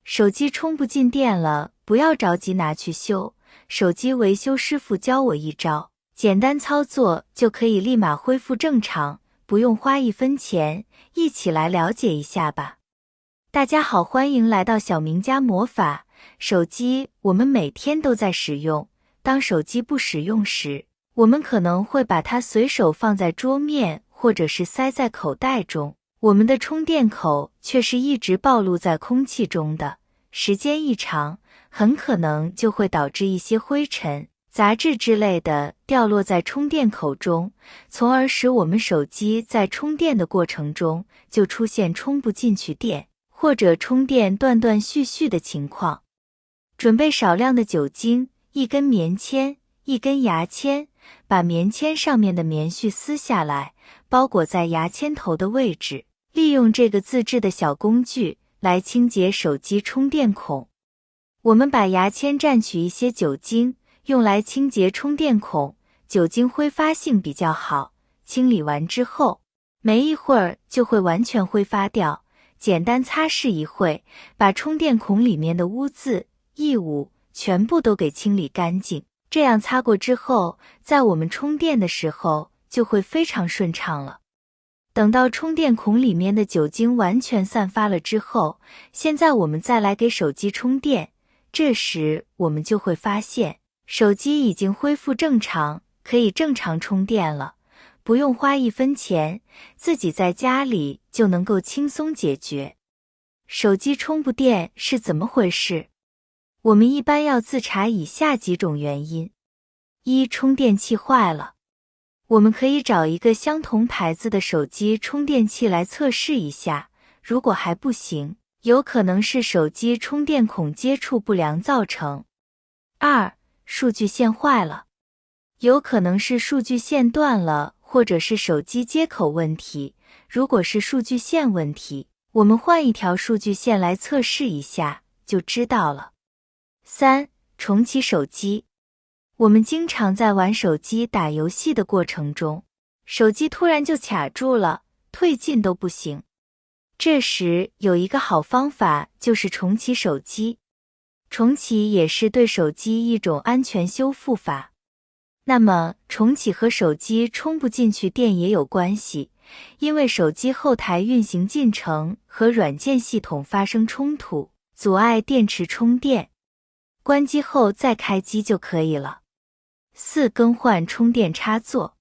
手机充不进电了，不要着急拿去修，手机维修师傅教我一招，简单操作就可以立马恢复正常，不用花1分钱，一起来了解一下吧。大家好，欢迎来到小明家魔法。手机我们每天都在使用，当手机不使用时，我们可能会把它随手放在桌面，或者是塞在口袋中。我们的充电口却是一直暴露在空气中的，时间一长，很可能就会导致一些灰尘、杂质之类的掉落在充电口中，从而使我们手机在充电的过程中就出现充不进去电，或者充电断断续续的情况。准备少量的酒精、1根棉签、1根牙签，把棉签上面的棉絮撕下来，包裹在牙签头的位置，利用这个自制的小工具来清洁手机充电孔。我们把牙签蘸取一些酒精，用来清洁充电孔，酒精挥发性比较好，清理完之后，没一会儿就会完全挥发掉。简单擦拭一会，把充电孔里面的污渍、异物全部都给清理干净。这样擦过之后，在我们充电的时候就会非常顺畅了。等到充电孔里面的酒精完全散发了之后，现在我们再来给手机充电，这时我们就会发现，手机已经恢复正常，可以正常充电了，不用花1分钱，自己在家里就能够轻松解决。手机充不电是怎么回事？我们一般要自查以下几种原因。1. 充电器坏了。我们可以找一个相同牌子的手机充电器来测试一下，如果还不行，有可能是手机充电孔接触不良造成。2. 数据线坏了。有可能是数据线断了，或者是手机接口问题。如果是数据线问题，我们换一条数据线来测试一下，就知道了。3. 重启手机。我们经常在玩手机打游戏的过程中，手机突然就卡住了，退进都不行。这时有一个好方法，就是重启手机。重启也是对手机一种安全修复法。那么重启和手机充不进去电也有关系，因为手机后台运行进程和软件系统发生冲突，阻碍电池充电。关机后再开机就可以了。4. 更换充电插座。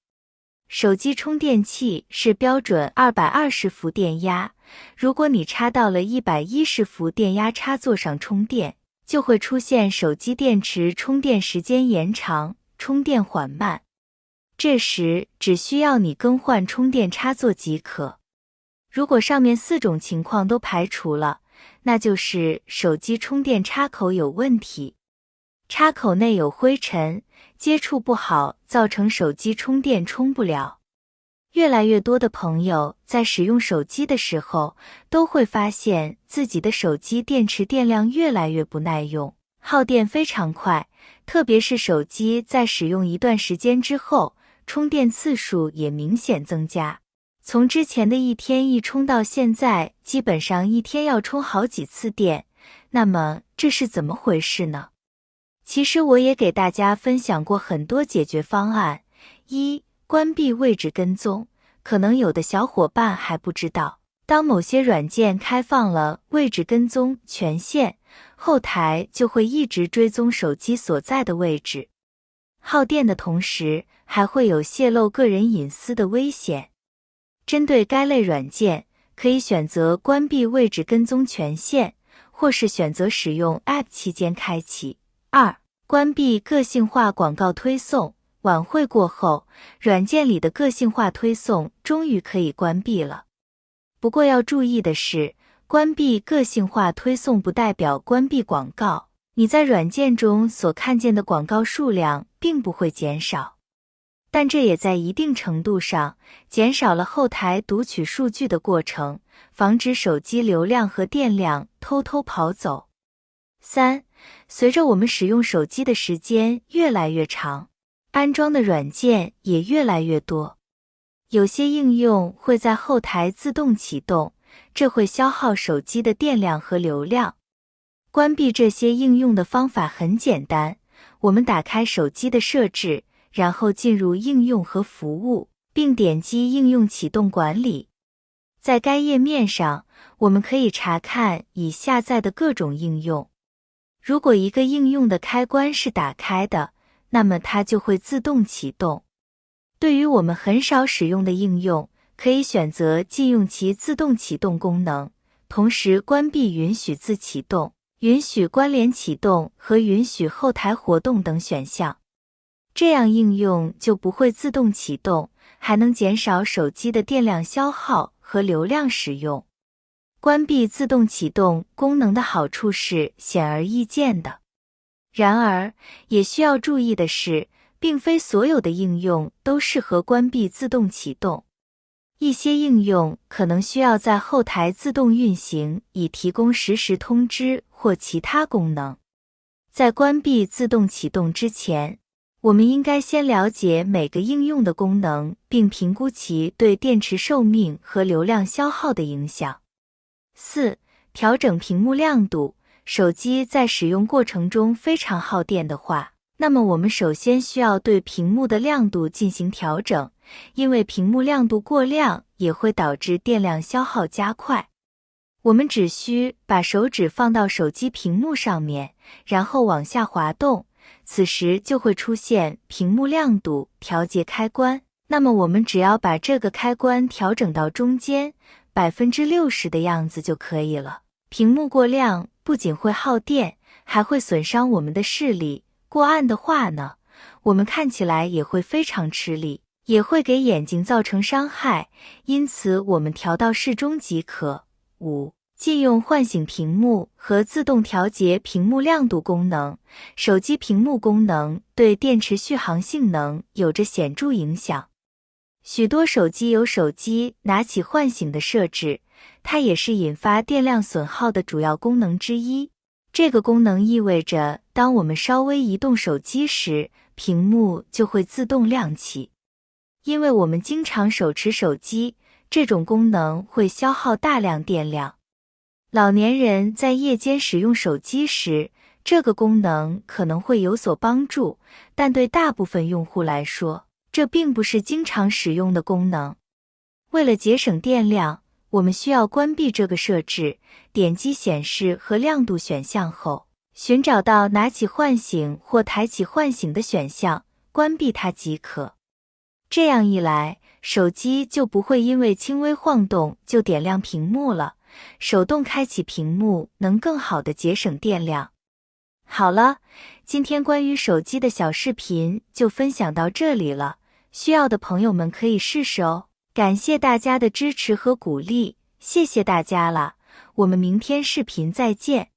手机充电器是标准220伏电压，如果你插到了110伏电压插座上充电，就会出现手机电池充电时间延长，充电缓慢。这时只需要你更换充电插座即可。如果上面4种情况都排除了，那就是手机充电插口有问题。插口内有灰尘，接触不好，造成手机充电充不了。越来越多的朋友在使用手机的时候，都会发现自己的手机电池电量越来越不耐用，耗电非常快，特别是手机在使用一段时间之后，充电次数也明显增加。从之前的1天1充到现在，基本上1天要充好几次电。那么这是怎么回事呢？其实我也给大家分享过很多解决方案。1. 关闭位置跟踪。可能有的小伙伴还不知道，当某些软件开放了位置跟踪权限，后台就会一直追踪手机所在的位置，耗电的同时还会有泄露个人隐私的危险。针对该类软件，可以选择关闭位置跟踪权限，或是选择使用 App 期间开启。2. 关闭个性化广告推送。晚会过后，软件里的个性化推送终于可以关闭了。不过要注意的是，关闭个性化推送不代表关闭广告，你在软件中所看见的广告数量并不会减少，但这也在一定程度上减少了后台读取数据的过程，防止手机流量和电量偷偷跑走。3. 随着我们使用手机的时间越来越长，安装的软件也越来越多，有些应用会在后台自动启动，这会消耗手机的电量和流量。关闭这些应用的方法很简单，我们打开手机的设置，然后进入应用和服务，并点击应用启动管理。在该页面上，我们可以查看已下载的各种应用。如果一个应用的开关是打开的，那么它就会自动启动。对于我们很少使用的应用，可以选择禁用其自动启动功能，同时关闭允许自启动、允许关联启动和允许后台活动等选项。这样应用就不会自动启动，还能减少手机的电量消耗和流量使用。关闭自动启动功能的好处是显而易见的。然而，也需要注意的是，并非所有的应用都适合关闭自动启动。一些应用可能需要在后台自动运行，以提供实时通知或其他功能。在关闭自动启动之前，我们应该先了解每个应用的功能，并评估其对电池寿命和流量消耗的影响。4. 调整屏幕亮度。手机在使用过程中非常耗电的话，那么我们首先需要对屏幕的亮度进行调整，因为屏幕亮度过亮也会导致电量消耗加快。我们只需把手指放到手机屏幕上面，然后往下滑动，此时就会出现屏幕亮度调节开关。那么我们只要把这个开关调整到中间，60%的样子就可以了。屏幕过亮不仅会耗电，还会损伤我们的视力，过暗的话呢，我们看起来也会非常吃力，也会给眼睛造成伤害，因此我们调到适中即可。5. 禁用唤醒屏幕和自动调节屏幕亮度功能。手机屏幕功能对电池续航性能有着显著影响。许多手机有手机拿起唤醒的设置，它也是引发电量损耗的主要功能之一。这个功能意味着，当我们稍微移动手机时，屏幕就会自动亮起。因为我们经常手持手机，这种功能会消耗大量电量。老年人在夜间使用手机时，这个功能可能会有所帮助，但对大部分用户来说，这并不是经常使用的功能。为了节省电量，我们需要关闭这个设置，点击显示和亮度选项后，寻找到拿起唤醒或抬起唤醒的选项，关闭它即可。这样一来，手机就不会因为轻微晃动就点亮屏幕了，手动开启屏幕能更好地节省电量。好了，今天关于手机的小视频就分享到这里了，需要的朋友们可以试试哦。感谢大家的支持和鼓励，谢谢大家了，我们明天视频再见。